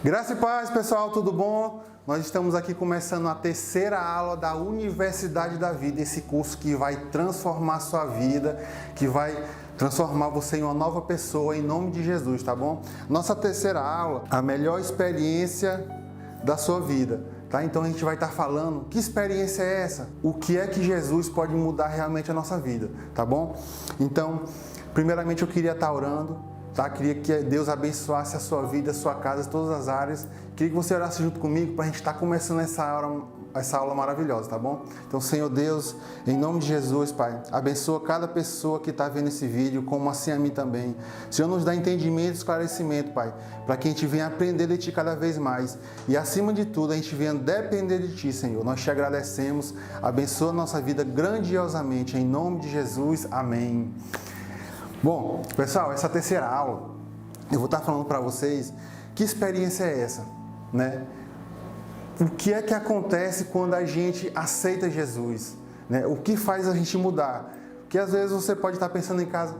Graça e paz, pessoal, tudo bom? Nós estamos aqui começando a terceira aula da Universidade da Vida, esse curso que vai transformar a sua vida, que vai transformar você em uma nova pessoa, em nome de Jesus, tá bom? Nossa terceira aula, a melhor experiência da sua vida, tá? Então a gente vai estar falando, que experiência é essa? O que é que Jesus pode mudar realmente a nossa vida, tá bom? Então, primeiramente eu queria estar orando, tá? Queria que Deus abençoasse a sua vida, a sua casa, todas as áreas. Queria que você orasse junto comigo para a gente estar começando essa aula maravilhosa, tá bom? Então, Senhor Deus, em nome de Jesus, Pai, abençoa cada pessoa que está vendo esse vídeo, como assim a mim também. Senhor, nos dá entendimento e esclarecimento, Pai, para que a gente venha aprender de Ti cada vez mais. E, acima de tudo, a gente venha depender de Ti, Senhor. Nós Te agradecemos. Abençoa a nossa vida grandiosamente. Em nome de Jesus. Amém. Bom, pessoal, essa terceira aula, eu vou estar falando para vocês que experiência é essa, né? O que é que acontece quando a gente aceita Jesus, né? O que faz a gente mudar? Porque às vezes você pode estar pensando em casa,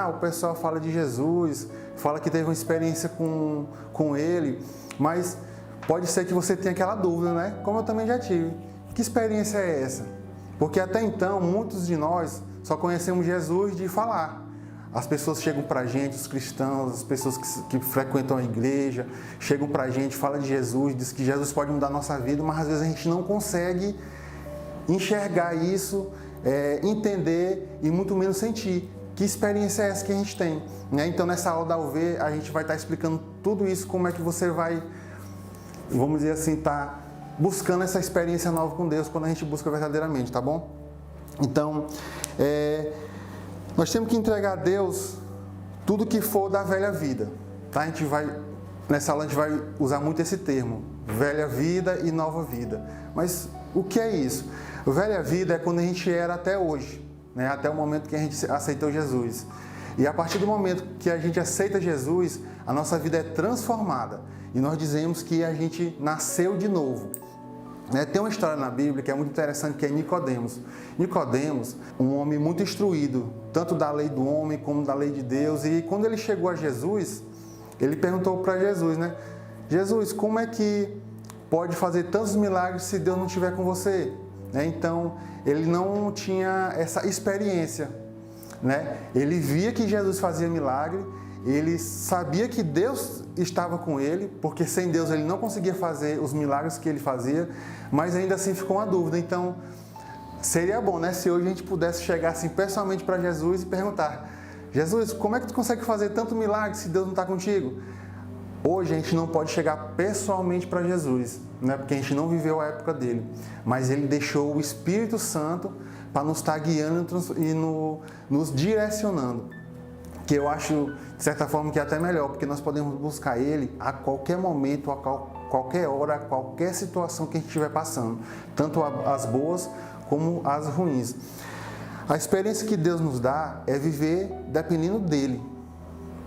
o pessoal fala de Jesus, fala que teve uma experiência com Ele, mas pode ser que você tenha aquela dúvida, né? Como eu também já tive. Que experiência é essa? Porque até então, muitos de nós só conhecemos Jesus de falar. As pessoas chegam pra gente, os cristãos, as pessoas que frequentam a igreja, chegam pra gente, falam de Jesus, diz que Jesus pode mudar a nossa vida, mas às vezes a gente não consegue enxergar isso, entender e muito menos sentir. Que experiência é essa que a gente tem, né? Então nessa aula da UV a gente vai estar explicando tudo isso, como é que você vai, vamos dizer assim, tá buscando essa experiência nova com Deus quando a gente busca verdadeiramente, tá bom? Então, nós temos que entregar a Deus tudo que for da velha vida, tá? Nessa aula a gente vai usar muito esse termo, velha vida e nova vida. Mas o que é isso? Velha vida é quando a gente era até hoje, né? Até o momento que a gente aceitou Jesus. E a partir do momento que a gente aceita Jesus, a nossa vida é transformada. E nós dizemos que a gente nasceu de novo. Tem uma história na Bíblia que é muito interessante, que é Nicodemos. Nicodemos, um homem muito instruído, tanto da lei do homem como da lei de Deus. E quando ele chegou a Jesus, ele perguntou para Jesus, né? Jesus, como é que pode fazer tantos milagres se Deus não estiver com você? Então, ele não tinha essa experiência, né? Ele via que Jesus fazia milagre, ele sabia que Deus estava com ele, porque sem Deus ele não conseguia fazer os milagres que ele fazia, mas ainda assim ficou uma dúvida. Então, seria bom, né, se hoje a gente pudesse chegar assim pessoalmente para Jesus e perguntar: Jesus, como é que tu consegue fazer tanto milagre se Deus não está contigo? Hoje a gente não pode chegar pessoalmente para Jesus, né, porque a gente não viveu a época dele, mas ele deixou o Espírito Santo para nos estar guiando e nos direcionando. Que eu acho, de certa forma, que é até melhor, porque nós podemos buscar Ele a qualquer momento, a qualquer hora, a qualquer situação que a gente estiver passando, tanto as boas como as ruins. A experiência que Deus nos dá é viver dependendo dEle,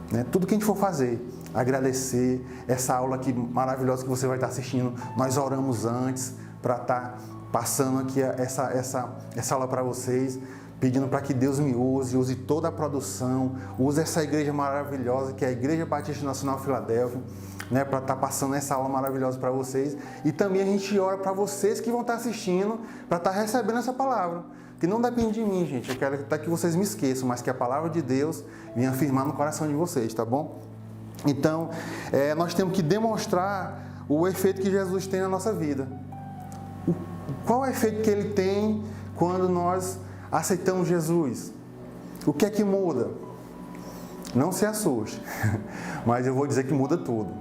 né? Tudo que a gente for fazer, agradecer, essa aula aqui maravilhosa que você vai estar assistindo, nós oramos antes para estar passando aqui essa aula para vocês, pedindo para que Deus me use toda a produção, use essa igreja maravilhosa que é a Igreja Batista Nacional Filadélfia, né, para estar passando essa aula maravilhosa para vocês. E também a gente ora para vocês que vão estar assistindo, para estar recebendo essa palavra, que não depende de mim, gente. Eu quero até que vocês me esqueçam, mas que a palavra de Deus venha afirmar no coração de vocês, tá bom? Então, nós temos que demonstrar o efeito que Jesus tem na nossa vida. Qual é o efeito que Ele tem quando nós aceitamos Jesus? O que é que muda? Não se assuste, mas eu vou dizer que muda tudo.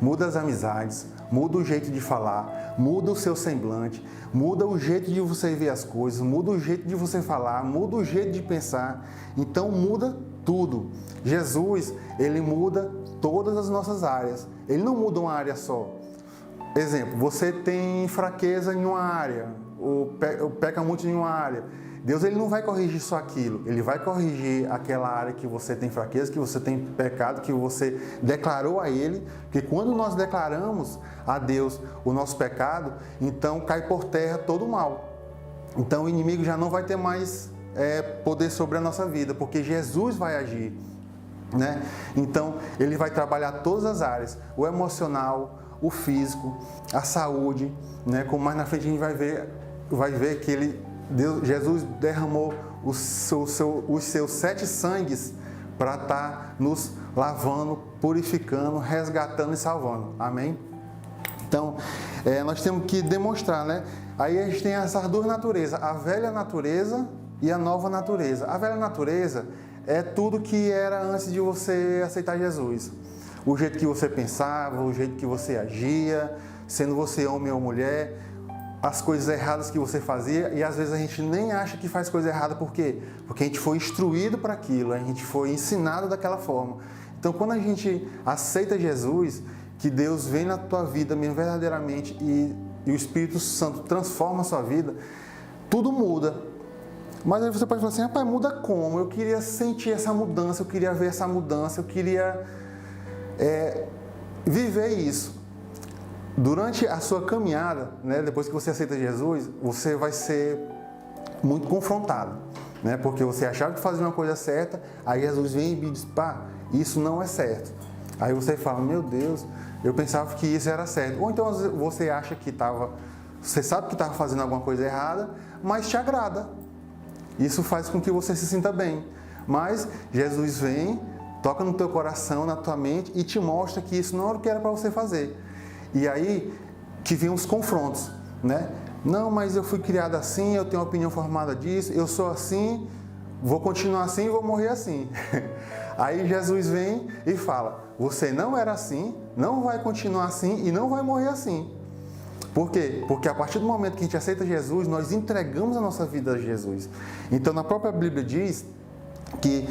Muda as amizades, muda o jeito de falar, muda o seu semblante, muda o jeito de você ver as coisas, muda o jeito de você falar, muda o jeito de pensar. Então muda tudo. Jesus, Ele muda todas as nossas áreas. Ele não muda uma área só. Exemplo, você tem fraqueza em uma área, ou peca muito em uma área. Deus, Ele não vai corrigir só aquilo, Ele vai corrigir aquela área que você tem fraqueza, que você tem pecado, que você declarou a Ele, porque quando nós declaramos a Deus o nosso pecado, então cai por terra todo o mal. Então o inimigo já não vai ter mais poder sobre a nossa vida, porque Jesus vai agir, né? Então Ele vai trabalhar todas as áreas, o emocional, o físico, a saúde, né? Como mais na frente a gente vai ver que Jesus derramou os seus 7 sangues para estar nos lavando, purificando, resgatando e salvando. Amém? Então, nós temos que demonstrar, né? Aí a gente tem essas 2 naturezas, a velha natureza e a nova natureza. A velha natureza é tudo que era antes de você aceitar Jesus. O jeito que você pensava, o jeito que você agia, sendo você homem ou mulher, as coisas erradas que você fazia, e às vezes a gente nem acha que faz coisa errada, por quê? Porque a gente foi instruído para aquilo, a gente foi ensinado daquela forma. Então, quando a gente aceita Jesus, que Deus vem na tua vida mesmo verdadeiramente e o Espírito Santo transforma a sua vida, tudo muda. Mas aí você pode falar assim, rapaz, muda como? Eu queria sentir essa mudança, eu queria ver essa mudança, eu queria viver isso. Durante a sua caminhada, né, depois que você aceita Jesus, você vai ser muito confrontado, né, porque você achava que fazia uma coisa certa, aí Jesus vem e diz, pá, isso não é certo. Aí você fala, meu Deus, eu pensava que isso era certo. Ou então você acha que você sabe que estava fazendo alguma coisa errada, mas te agrada. Isso faz com que você se sinta bem. Mas Jesus vem, toca no teu coração, na tua mente e te mostra que isso não era o que era para você fazer. E aí que vem os confrontos, né? Não, mas eu fui criado assim, eu tenho uma opinião formada disso, eu sou assim, vou continuar assim e vou morrer assim. Aí Jesus vem e fala, você não era assim, não vai continuar assim e não vai morrer assim. Por quê? Porque a partir do momento que a gente aceita Jesus, nós entregamos a nossa vida a Jesus. Então, na própria Bíblia diz que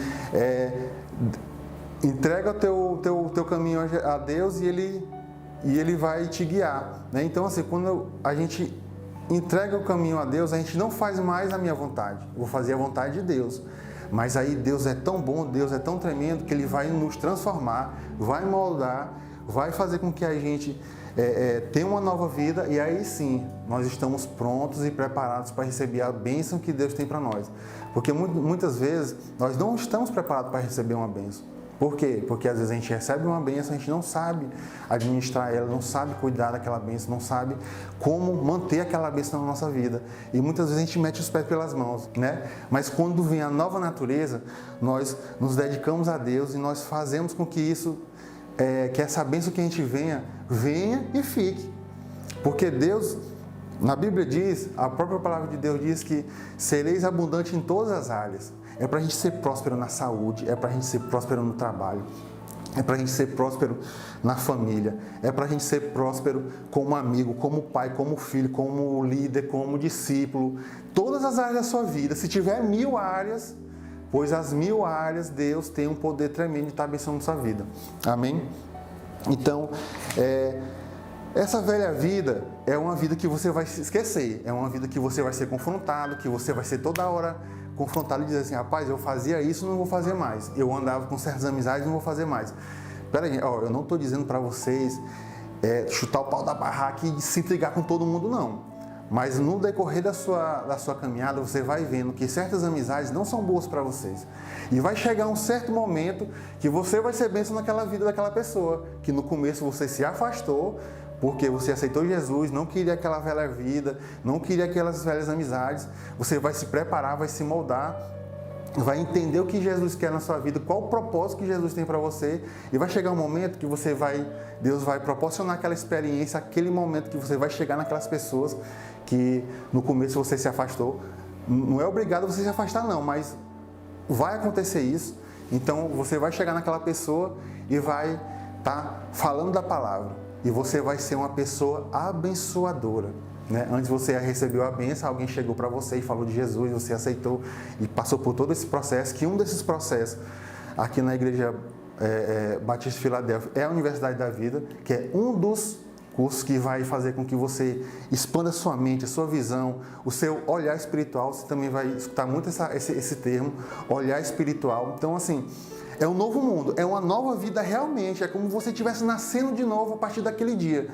entrega o teu caminho a Deus e Ele vai te guiar, né? Então, assim, quando a gente entrega o caminho a Deus, a gente não faz mais a minha vontade, vou fazer a vontade de Deus. Mas aí Deus é tão bom, Deus é tão tremendo, que Ele vai nos transformar, vai moldar, vai fazer com que a gente tenha uma nova vida, e aí sim, nós estamos prontos e preparados para receber a bênção que Deus tem para nós. Porque muitas vezes nós não estamos preparados para receber uma bênção. Por quê? Porque às vezes a gente recebe uma bênção, a gente não sabe administrar ela, não sabe cuidar daquela bênção, não sabe como manter aquela bênção na nossa vida. E muitas vezes a gente mete os pés pelas mãos, né? Mas quando vem a nova natureza, nós nos dedicamos a Deus e nós fazemos com que isso, que essa bênção que a gente venha e fique. Porque Deus, na Bíblia diz, a própria palavra de Deus diz que sereis abundante em todas as áreas. É para a gente ser próspero na saúde, é para a gente ser próspero no trabalho, é para a gente ser próspero na família, é para a gente ser próspero como amigo, como pai, como filho, como líder, como discípulo. Todas as áreas da sua vida, se tiver 1000 áreas, pois as 1000 áreas Deus tem um poder tremendo de estar abençoando a sua vida. Amém? Então, essa velha vida é uma vida que você vai se esquecer, é uma vida que você vai ser confrontado, que você vai ser toda hora confrontado e dizer assim, rapaz, eu fazia isso, não vou fazer mais. Eu andava com certas amizades, não vou fazer mais. Pera aí, eu não estou dizendo para vocês chutar o pau da barraca e se intrigar com todo mundo, não. Mas no decorrer da sua caminhada, você vai vendo que certas amizades não são boas para vocês. E vai chegar um certo momento que você vai ser bênção naquela vida daquela pessoa, que no começo você se afastou, porque você aceitou Jesus, não queria aquela velha vida, não queria aquelas velhas amizades. Você vai se preparar, vai se moldar, vai entender o que Jesus quer na sua vida, qual o propósito que Jesus tem para você, e vai chegar um momento que Deus vai proporcionar aquela experiência, aquele momento que você vai chegar naquelas pessoas que no começo você se afastou. Não é obrigado você se afastar não, mas vai acontecer isso. Então você vai chegar naquela pessoa e vai estar falando da palavra. E você vai ser uma pessoa abençoadora, né? Antes você recebeu a bênção, alguém chegou para você e falou de Jesus, você aceitou e passou por todo esse processo, que um desses processos aqui na Igreja Batista de Filadélfia é a Universidade da Vida, que é um dos cursos que vai fazer com que você expanda a sua mente, a sua visão, o seu olhar espiritual. Você também vai escutar muito esse termo, olhar espiritual. Então, assim, é um novo mundo, é uma nova vida realmente, é como se você estivesse nascendo de novo a partir daquele dia,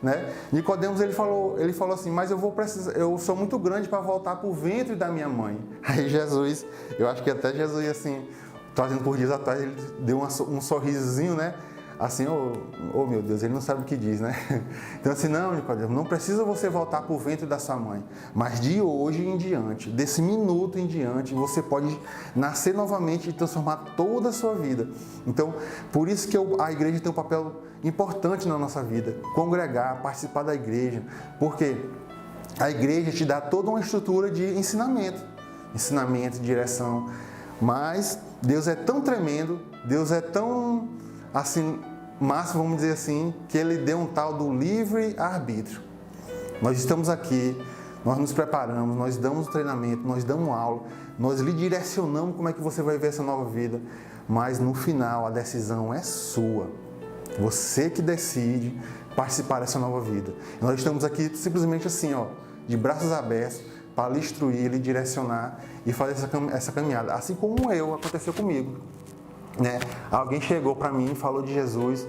né? Nicodemos, ele falou assim, mas eu sou muito grande para voltar para o ventre da minha mãe. Aí Jesus, eu acho que até Jesus, assim, trazendo por dias atrás, ele deu um sorrisozinho, né? assim, oh meu Deus, ele não sabe o que diz, né? Então assim, não, Nicodemo, não precisa você voltar para o ventre da sua mãe, mas de hoje em diante, desse minuto em diante, você pode nascer novamente e transformar toda a sua vida. Então, por isso que a igreja tem um papel importante na nossa vida, congregar, participar da igreja, porque a igreja te dá toda uma estrutura de ensinamento, direção, mas Deus é tão tremendo, Deus é tão, assim, máximo, vamos dizer assim, que Ele deu um tal do livre-arbítrio. Nós estamos aqui, nós nos preparamos, nós damos treinamento, nós damos aula, nós lhe direcionamos como é que você vai ver essa nova vida, mas no final a decisão é sua. Você que decide participar dessa nova vida. Nós estamos aqui simplesmente assim, ó, de braços abertos, para lhe instruir, lhe direcionar e fazer essa caminhada. Assim como aconteceu comigo. Né? Alguém chegou para mim, falou de Jesus,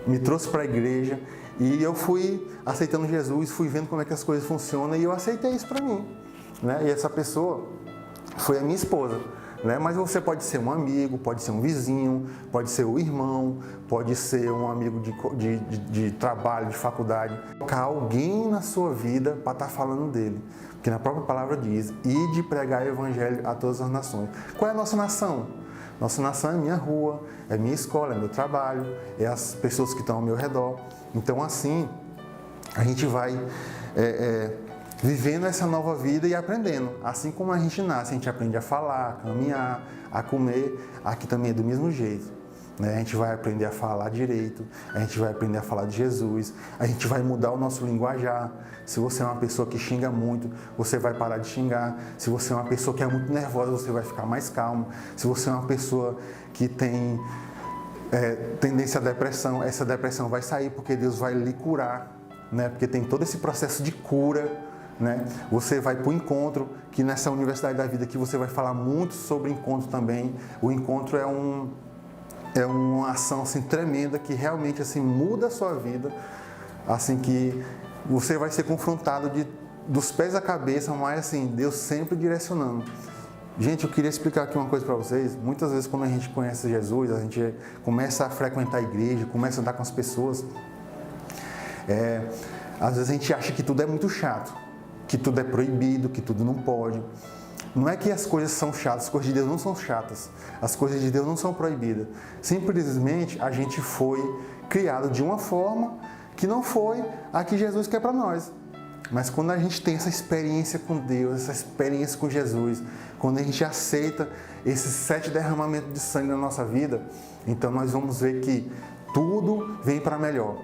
me trouxe para a igreja e eu fui aceitando Jesus, fui vendo como é que as coisas funcionam e eu aceitei isso para mim. Né? E essa pessoa foi a minha esposa. Né? Mas você pode ser um amigo, pode ser um vizinho, pode ser um irmão, pode ser um amigo de trabalho, de faculdade. Colocar alguém na sua vida para estar falando dele. Porque na própria palavra diz, ide pregar o evangelho a todas as nações. Qual é a nossa nação? Nossa nação é minha rua, é minha escola, é meu trabalho, é as pessoas que estão ao meu redor. Então assim, a gente vai vivendo essa nova vida e aprendendo. Assim como a gente nasce, a gente aprende a falar, a caminhar, a comer, aqui também é do mesmo jeito. Né? A gente vai aprender a falar direito, a gente vai aprender a falar de Jesus, a gente vai mudar o nosso linguajar. Se você é uma pessoa que xinga muito, você vai parar de xingar. Se você é uma pessoa que é muito nervosa, você vai ficar mais calmo. Se você é uma pessoa que tem tendência à depressão, essa depressão vai sair porque Deus vai lhe curar, né? Porque tem todo esse processo de cura. Né? Você vai para o encontro, que nessa Universidade da Vida que você vai falar muito sobre encontro também. O encontro é uma ação assim, tremenda que realmente assim, muda a sua vida, assim que você vai ser confrontado dos pés à cabeça, mas assim, Deus sempre direcionando. Gente, eu queria explicar aqui uma coisa para vocês. Muitas vezes quando a gente conhece Jesus, a gente começa a frequentar a igreja, começa a andar com as pessoas, às vezes a gente acha que tudo é muito chato, que tudo é proibido, que tudo não pode. Não é que as coisas são chatas, as coisas de Deus não são chatas, as coisas de Deus não são proibidas. Simplesmente a gente foi criado de uma forma que não foi a que Jesus quer para nós. Mas quando a gente tem essa experiência com Deus, essa experiência com Jesus, quando a gente aceita esses 7 derramamentos de sangue na nossa vida, então nós vamos ver que tudo vem para melhor.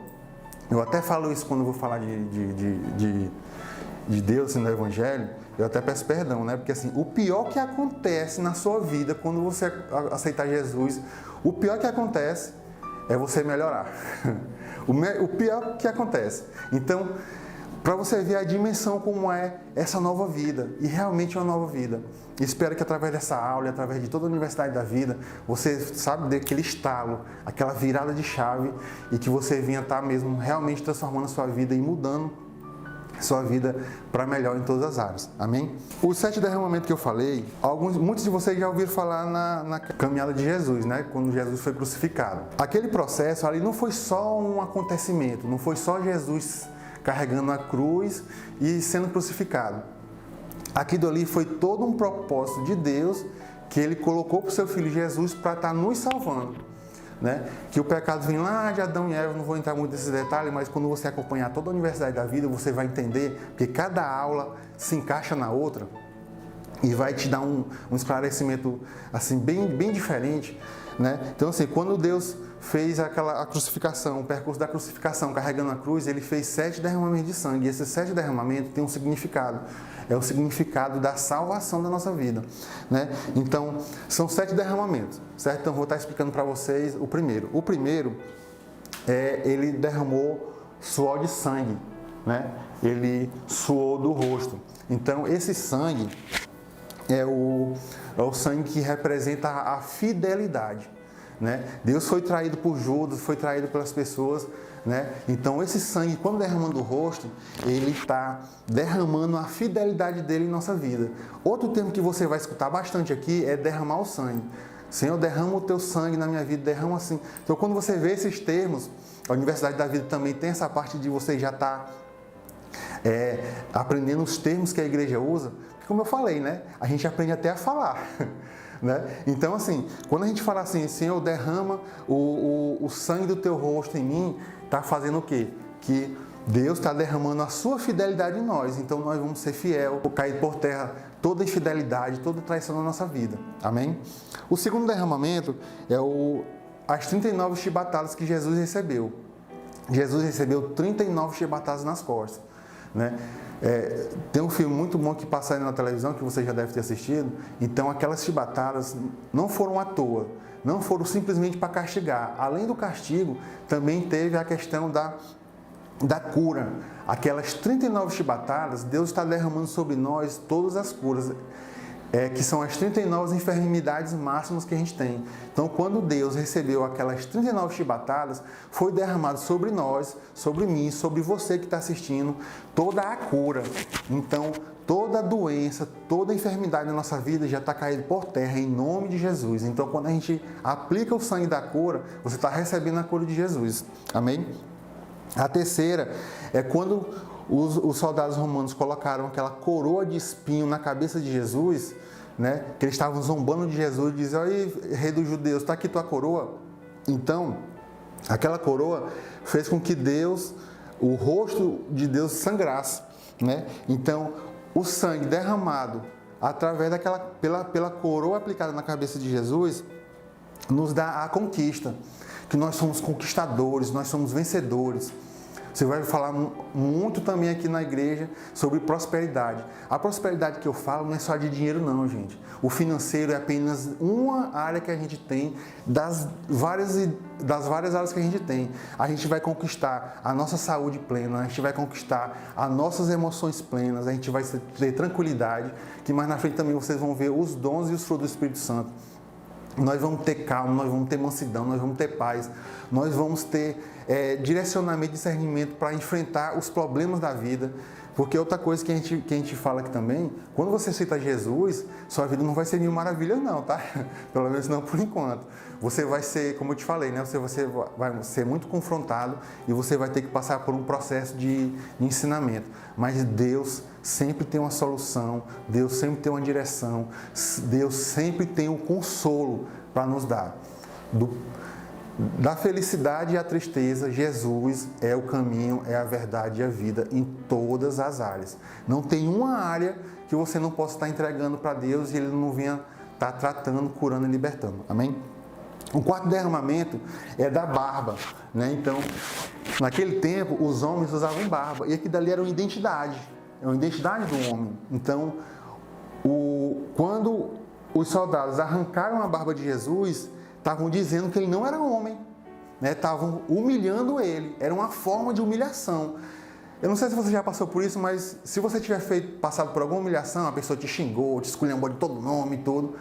Eu até falo isso quando eu vou falar de Deus no Evangelho, eu até peço perdão, né? Porque assim, o pior que acontece na sua vida quando você aceitar Jesus, o pior que acontece é você melhorar. O pior que acontece. Então, para você ver a dimensão como é essa nova vida, e realmente é uma nova vida. Espero que através dessa aula e através de toda a Universidade da Vida, você sabe daquele estalo, aquela virada de chave, e que você venha estar mesmo realmente transformando a sua vida e mudando sua vida para melhor em todas as áreas. Amém? Os 7 derramamentos que eu falei, muitos de vocês já ouviram falar na caminhada de Jesus, né? Quando Jesus foi crucificado. Aquele processo ali não foi só um acontecimento, não foi só Jesus carregando a cruz e sendo crucificado. Aquilo ali foi todo um propósito de Deus que Ele colocou para o seu Filho Jesus para estar nos salvando. Né? Que o pecado vem lá de Adão e Eva, não vou entrar muito nesses detalhes, mas quando você acompanhar toda a Universidade da Vida, você vai entender que cada aula se encaixa na outra e vai te dar um esclarecimento assim, bem diferente. Né? Então, assim, quando Deus fez a crucificação, o percurso da crucificação, carregando a cruz, Ele fez 7 derramamentos de sangue. E esses 7 derramamentos têm um significado. É o significado da salvação da nossa vida. Né? Então, são 7 derramamentos. Certo? Então, vou estar explicando para vocês o primeiro. O primeiro Ele derramou suor de sangue. Né? Ele suou do rosto. Então, esse sangue é o sangue que representa a fidelidade. Né? Deus foi traído por Judas, foi traído pelas pessoas. Né? Então esse sangue, quando derramando do rosto, ele está derramando a fidelidade dele em nossa vida. Outro termo que você vai escutar bastante aqui é derramar o sangue. Senhor, derrama o teu sangue na minha vida, derrama assim. Então, quando você vê esses termos, a Universidade da Vida também tem essa parte de você já estar aprendendo os termos que a igreja usa. Porque, como eu falei, né? A gente aprende até a falar. Né? Então, assim, quando a gente fala assim, Senhor, derrama o sangue do teu rosto em mim, está fazendo o quê? Que Deus está derramando a sua fidelidade em nós. Então, nós vamos ser fiel, cair por terra toda infidelidade, toda traição na nossa vida. Amém? O segundo derramamento é as 39 chibatadas que Jesus recebeu. Jesus recebeu 39 chibatadas nas costas. Né? Tem um filme muito bom que passa aí na televisão, que você já deve ter assistido. Então, aquelas chibatadas não foram à toa, não foram simplesmente para castigar. Além do castigo, também teve a questão da cura. Aquelas 39 chibatadas, Deus está derramando sobre nós todas as curas, que são as 39 enfermidades máximas que a gente tem. Então, quando Deus recebeu aquelas 39 chibatadas, foi derramado sobre nós, sobre mim, sobre você que está assistindo, toda a cura. Então, toda doença, toda enfermidade na nossa vida já está caída por terra, em nome de Jesus. Então, quando a gente aplica o sangue da cura, você está recebendo a cura de Jesus. Amém? A terceira é quando os soldados romanos colocaram aquela coroa de espinho na cabeça de Jesus, né? Que eles estavam zombando de Jesus e diziam: "Aí, rei dos judeus, está aqui tua coroa?" Então, aquela coroa fez com que o rosto de Deus sangrasse, né? Então, o sangue derramado através pela coroa aplicada na cabeça de Jesus nos dá a conquista, que nós somos conquistadores, nós somos vencedores. Você vai falar muito também aqui na igreja sobre prosperidade. A prosperidade que eu falo não é só de dinheiro não, gente. O financeiro é apenas uma área que a gente tem das várias áreas que a gente tem. A gente vai conquistar a nossa saúde plena, a gente vai conquistar as nossas emoções plenas, a gente vai ter tranquilidade, que mais na frente também vocês vão ver os dons e os frutos do Espírito Santo. Nós vamos ter calma, nós vamos ter mansidão, nós vamos ter paz, nós vamos ter direcionamento e discernimento para enfrentar os problemas da vida. Porque outra coisa que a gente fala aqui também, quando você aceita Jesus, sua vida não vai ser mil maravilhas não, tá? Pelo menos não por enquanto. Você vai ser, como eu te falei, né? Você vai ser muito confrontado e você vai ter que passar por um processo de ensinamento. Mas Deus sempre tem uma solução, Deus sempre tem uma direção, Deus sempre tem um consolo para nos dar. Da felicidade à tristeza, Jesus é o caminho, é a verdade e a vida em todas as áreas. Não tem uma área que você não possa estar entregando para Deus e Ele não venha estar tratando, curando e libertando. Amém? O quarto derramamento é da barba, né? Então, naquele tempo, os homens usavam barba e aquilo dali era uma identidade do homem. Então, quando os soldados arrancaram a barba de Jesus, estavam dizendo que ele não era homem, né? Estavam humilhando ele, era uma forma de humilhação. Eu não sei se você já passou por isso, mas se você tiver passado por alguma humilhação, a pessoa te xingou, te esculhambou de todo nome e tudo,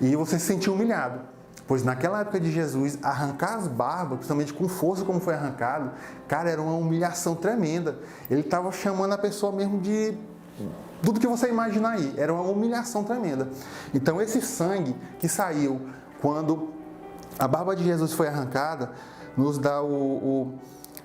e você se sentiu humilhado. Pois naquela época de Jesus, arrancar as barbas, principalmente com força como foi arrancado, cara, era uma humilhação tremenda. Ele estava chamando a pessoa mesmo de tudo que você imaginar aí, era uma humilhação tremenda. Então esse sangue que saiu quando a barba de Jesus foi arrancada, nos dá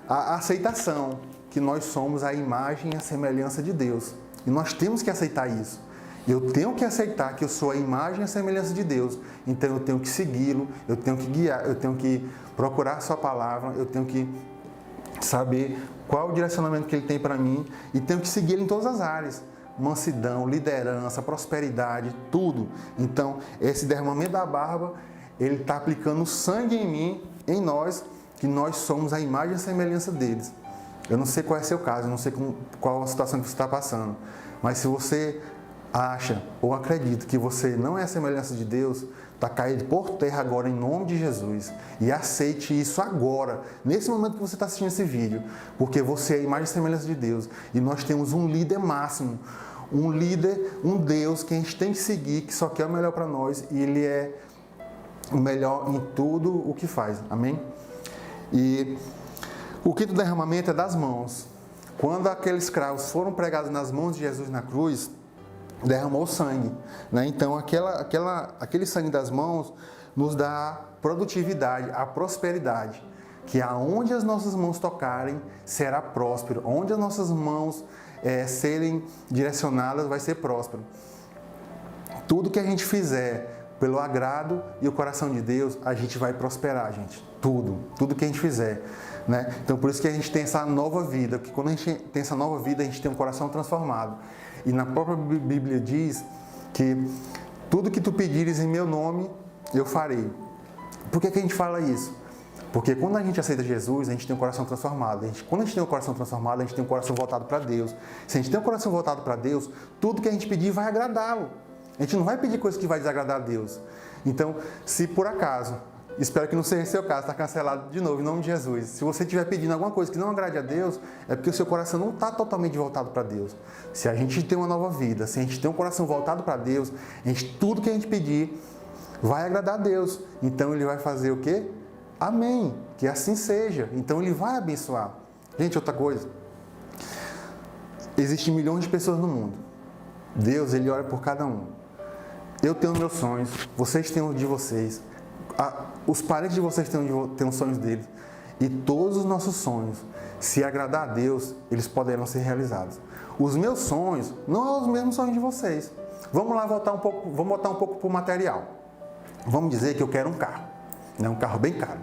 a aceitação que nós somos a imagem e a semelhança de Deus. E nós temos que aceitar isso. Eu tenho que aceitar que eu sou a imagem e a semelhança de Deus. Então eu tenho que segui-lo, eu tenho que guiar, eu tenho que procurar a sua palavra, eu tenho que saber qual o direcionamento que Ele tem para mim e tenho que seguir Ele em todas as áreas. Mansidão, liderança, prosperidade, tudo. Então, esse derramamento da barba, Ele está aplicando sangue em mim, em nós, que nós somos a imagem e a semelhança deles. Eu não sei qual é o seu caso, eu não sei qual a situação que você está passando, mas se você acha ou acredita que você não é a semelhança de Deus, está caído por terra agora em nome de Jesus. E aceite isso agora, nesse momento que você está assistindo esse vídeo, porque você é a imagem e semelhança de Deus. E nós temos um líder máximo, um líder, um Deus que a gente tem que seguir, que só quer o melhor para nós, e Ele é o melhor em tudo o que faz. Amém? E o quinto derramamento é das mãos. Quando aqueles cravos foram pregados nas mãos de Jesus na cruz, derramou sangue, né? Então aquele sangue das mãos nos dá a produtividade, a prosperidade. Que aonde as nossas mãos tocarem, será próspero. Onde as nossas mãos serem direcionadas, vai ser próspero. Tudo que a gente fizer pelo agrado e o coração de Deus, a gente vai prosperar, gente. Tudo que a gente fizer, né? Então, por isso que a gente tem essa nova vida, que quando a gente tem essa nova vida, a gente tem um coração transformado. E na própria Bíblia diz que tudo que tu pedires em meu nome, eu farei. Por que a gente fala isso? Porque quando a gente aceita Jesus, a gente tem um coração transformado. Quando a gente tem um coração transformado, a gente tem um coração voltado para Deus. Se a gente tem um coração voltado para Deus, tudo que a gente pedir vai agradá-lo. A gente não vai pedir coisas que vai desagradar a Deus. Então, se por acaso, espero que não seja seu caso, está cancelado de novo, em nome de Jesus. Se você estiver pedindo alguma coisa que não agrade a Deus, é porque o seu coração não está totalmente voltado para Deus. Se a gente tem uma nova vida, se a gente tem um coração voltado para Deus, tudo que a gente pedir vai agradar a Deus. Então, Ele vai fazer o quê? Amém, que assim seja. Então Ele vai abençoar. Gente, outra coisa. Existem milhões de pessoas no mundo. Deus, Ele olha por cada um. Eu tenho meus sonhos, vocês têm os de vocês. Os parentes de vocês têm os sonhos deles. E todos os nossos sonhos, se agradar a Deus, eles poderão ser realizados. Os meus sonhos não são os mesmos sonhos de vocês. Vamos lá voltar um pouco para o material. Vamos dizer que eu quero um carro. Né? Um carro bem caro.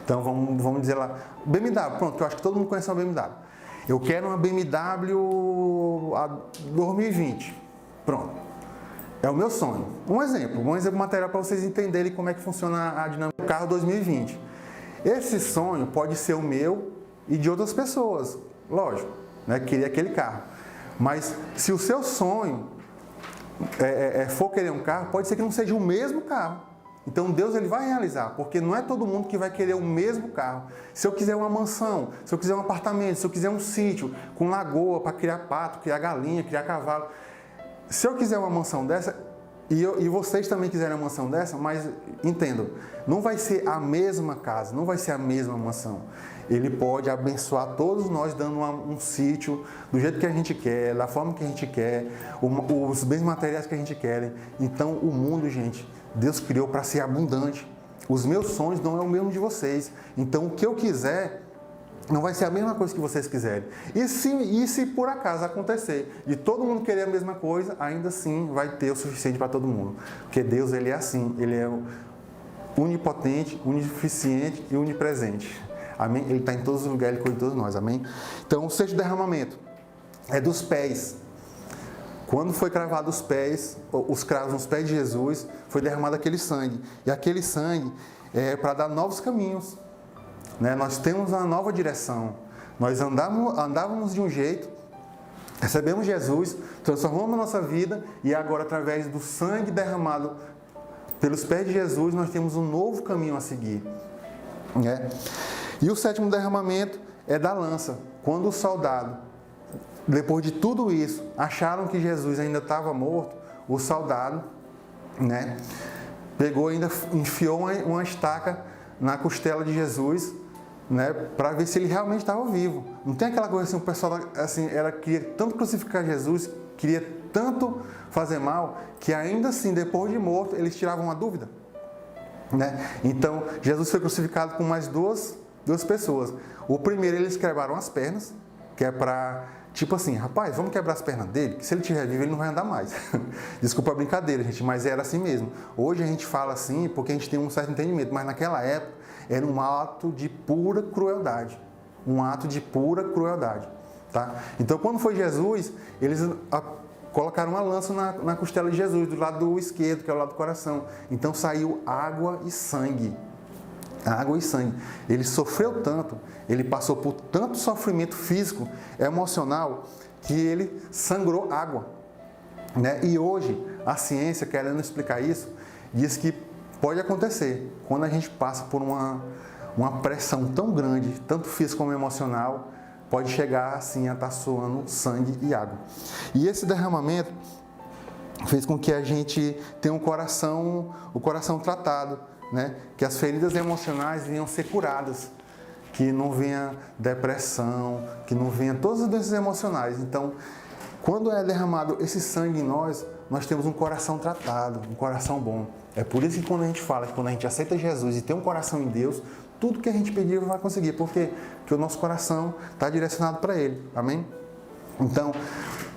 Então vamos dizer lá, BMW, pronto, que eu acho que todo mundo conhece uma BMW. Eu quero uma BMW 2020. Pronto. É o meu sonho. Um exemplo material para vocês entenderem como é que funciona a dinâmica do carro 2020. Esse sonho pode ser o meu e de outras pessoas, lógico, né? Querer aquele carro. Mas se o seu sonho for querer um carro, pode ser que não seja o mesmo carro. Então Deus Ele vai realizar, porque não é todo mundo que vai querer o mesmo carro. Se eu quiser uma mansão, se eu quiser um apartamento, se eu quiser um sítio com lagoa para criar pato, criar galinha, criar cavalo, se eu quiser uma mansão dessa, e vocês também quiserem uma mansão dessa, mas entendam, não vai ser a mesma casa, não vai ser a mesma mansão. Ele pode abençoar todos nós dando um sítio do jeito que a gente quer, da forma que a gente quer, os bens materiais que a gente quer. Então o mundo, gente, Deus criou para ser abundante. Os meus sonhos não é o mesmo de vocês. Então o que eu quiser não vai ser a mesma coisa que vocês quiserem. E se por acaso acontecer de todo mundo querer a mesma coisa, ainda assim vai ter o suficiente para todo mundo. Porque Deus, Ele é assim, Ele é onipotente, onificente e onipresente. Amém? Ele está em todos os lugares, Ele cuida de todos nós. Amém? Então o sexto derramamento é dos pés. Quando foi cravado os pés, os cravos nos pés de Jesus, foi derramado aquele sangue. E aquele sangue é para dar novos caminhos. Né? Nós temos uma nova direção. Nós andávamos de um jeito, recebemos Jesus, transformamos a nossa vida e agora, através do sangue derramado pelos pés de Jesus, nós temos um novo caminho a seguir. Né? E o sétimo derramamento é da lança. Quando o soldado, depois de tudo isso, acharam que Jesus ainda estava morto, o soldado, né, pegou e ainda enfiou uma estaca na costela de Jesus, né, para ver se ele realmente estava vivo. Não tem aquela coisa assim, o pessoal assim, queria tanto crucificar Jesus, queria tanto fazer mal, que ainda assim, depois de morto, eles tiravam uma dúvida. Né? Então, Jesus foi crucificado com mais duas pessoas. O primeiro, eles quebraram as pernas, que é para, tipo assim, rapaz, vamos quebrar as pernas dele, que se ele estiver vivo, ele não vai andar mais. Desculpa a brincadeira, gente, mas era assim mesmo. Hoje a gente fala assim porque a gente tem um certo entendimento, mas naquela época era um ato de pura crueldade. Um ato de pura crueldade. Tá? Então, quando foi Jesus, eles colocaram uma lança na costela de Jesus, do lado esquerdo, que é o lado do coração. Então saiu água e sangue. Água e sangue. Ele sofreu tanto, ele passou por tanto sofrimento físico, emocional, que ele sangrou água. Né? E hoje, a ciência, querendo explicar isso, diz que pode acontecer quando a gente passa por uma pressão tão grande, tanto física como emocional, pode chegar assim a estar suando sangue e água. E esse derramamento fez com que a gente tenha o coração tratado, né? Que as feridas emocionais venham ser curadas, que não venha depressão, que não venha todas as doenças emocionais. Então, quando é derramado esse sangue em nós nós temos um coração tratado, um coração bom. É por isso que quando a gente fala que quando a gente aceita Jesus e tem um coração em Deus, tudo que a gente pedir vai conseguir. Por quê? Porque o nosso coração está direcionado para Ele. Amém? Então,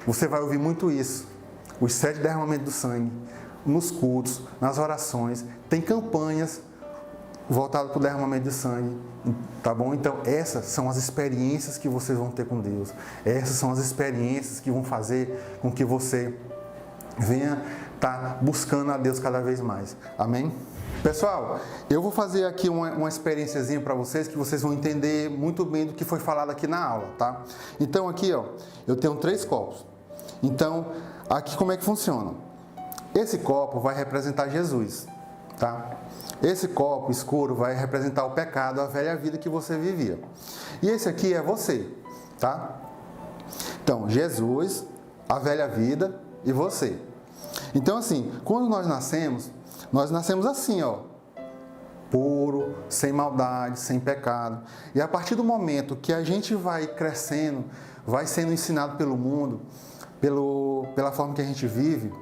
você vai ouvir muito isso. Os 7 derramamentos do sangue, nos cultos, nas orações, tem campanhas voltadas para o derramamento de sangue, tá bom? Então, essas são as experiências que vocês vão ter com Deus. Essas são as experiências que vão fazer com que você venha estar buscando a Deus cada vez mais. Amém? Pessoal, eu vou fazer aqui uma experiênciazinha para vocês que vocês vão entender muito bem do que foi falado aqui na aula, tá? Então, aqui, ó, eu tenho 3 copos. Então, aqui como é que funciona? Esse copo vai representar Jesus, tá? Esse copo escuro vai representar o pecado, a velha vida que você vivia. E esse aqui é você, tá? Então, Jesus, a velha vida e você. Então, assim, quando nós nascemos assim, ó, puro, sem maldade, sem pecado. E a partir do momento que a gente vai crescendo, vai sendo ensinado pelo mundo, pela forma que a gente vive,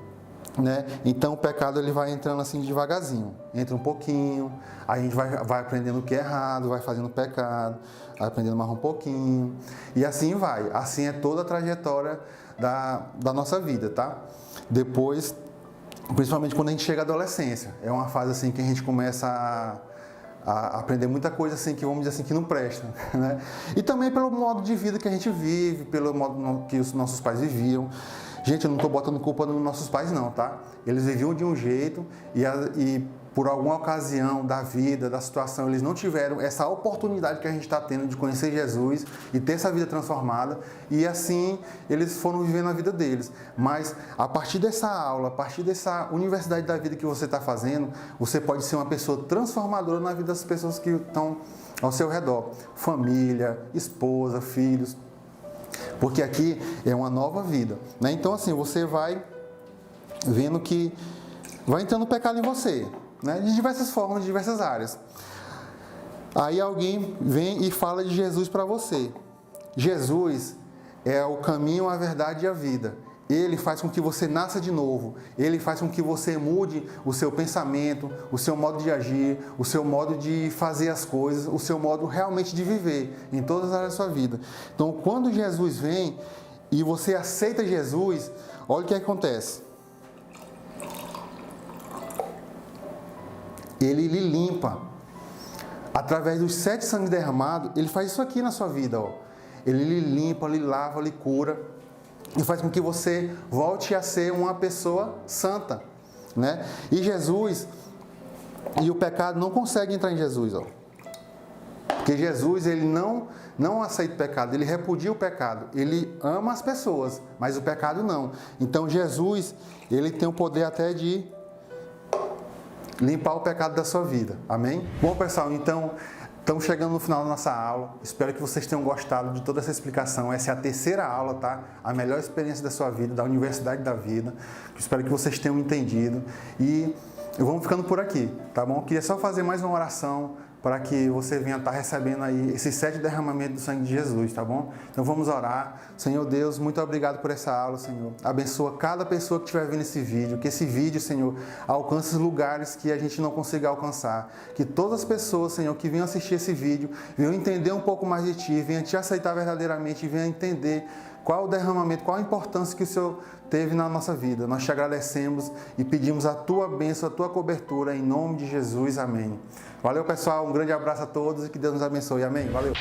né? Então o pecado ele vai entrando assim devagarzinho, entra um pouquinho, a gente vai aprendendo o que é errado, vai fazendo pecado, vai aprendendo mais um pouquinho, e assim vai. Assim é toda a trajetória da nossa vida, tá? Depois, principalmente quando a gente chega à adolescência, é uma fase assim que a gente começa a aprender muita coisa assim que, vamos dizer assim, que não presta, né? E também pelo modo de vida que a gente vive, pelo modo que os nossos pais viviam. Gente, eu não estou botando culpa nos nossos pais não, tá? Eles viviam de um jeito e por alguma ocasião da vida, da situação, eles não tiveram essa oportunidade que a gente está tendo de conhecer Jesus e ter essa vida transformada, e assim eles foram vivendo a vida deles. Mas a partir dessa aula, a partir dessa universidade da vida que você está fazendo, você pode ser uma pessoa transformadora na vida das pessoas que estão ao seu redor. Família, esposa, filhos. Porque aqui é uma nova vida, né? Então assim, você vai vendo que vai entrando o pecado em você, né? De diversas formas, de diversas áreas. Aí alguém vem e fala de Jesus para você. Jesus é o caminho, a verdade e a vida. Ele faz com que você nasça de novo. Ele faz com que você mude o seu pensamento, o seu modo de agir, o seu modo de fazer as coisas, o seu modo realmente de viver em todas as áreas da sua vida. Então, quando Jesus vem e você aceita Jesus, olha o que acontece. Ele lhe limpa. Através dos 7 sangues derramados, ele faz isso aqui na sua vida, ó. Ele lhe limpa, lhe lava, lhe cura. E faz com que você volte a ser uma pessoa santa, né? E Jesus, e o pecado não consegue entrar em Jesus, ó. Porque Jesus, ele não aceita o pecado, ele repudia o pecado. Ele ama as pessoas, mas o pecado não. Então Jesus, ele tem o poder até de limpar o pecado da sua vida. Amém? Bom, pessoal, então estamos chegando no final da nossa aula. Espero que vocês tenham gostado de toda essa explicação. Essa é a 3ª aula, tá? A melhor experiência da sua vida, da Universidade da Vida. Espero que vocês tenham entendido. E vamos ficando por aqui, tá bom? Eu queria só fazer mais uma oração para que você venha estar recebendo aí esses 7 derramamentos do sangue de Jesus, tá bom? Então vamos orar. Senhor Deus, muito obrigado por essa aula, Senhor. Abençoa cada pessoa que estiver vendo esse vídeo, que esse vídeo, Senhor, alcance lugares que a gente não consiga alcançar. Que todas as pessoas, Senhor, que venham assistir esse vídeo, venham entender um pouco mais de Ti, venham Te aceitar verdadeiramente e venham entender qual o derramamento, qual a importância que o Senhor teve na nossa vida. Nós Te agradecemos e pedimos a Tua bênção, a Tua cobertura, em nome de Jesus. Amém. Valeu, pessoal. Um grande abraço a todos e que Deus nos abençoe. Amém. Valeu.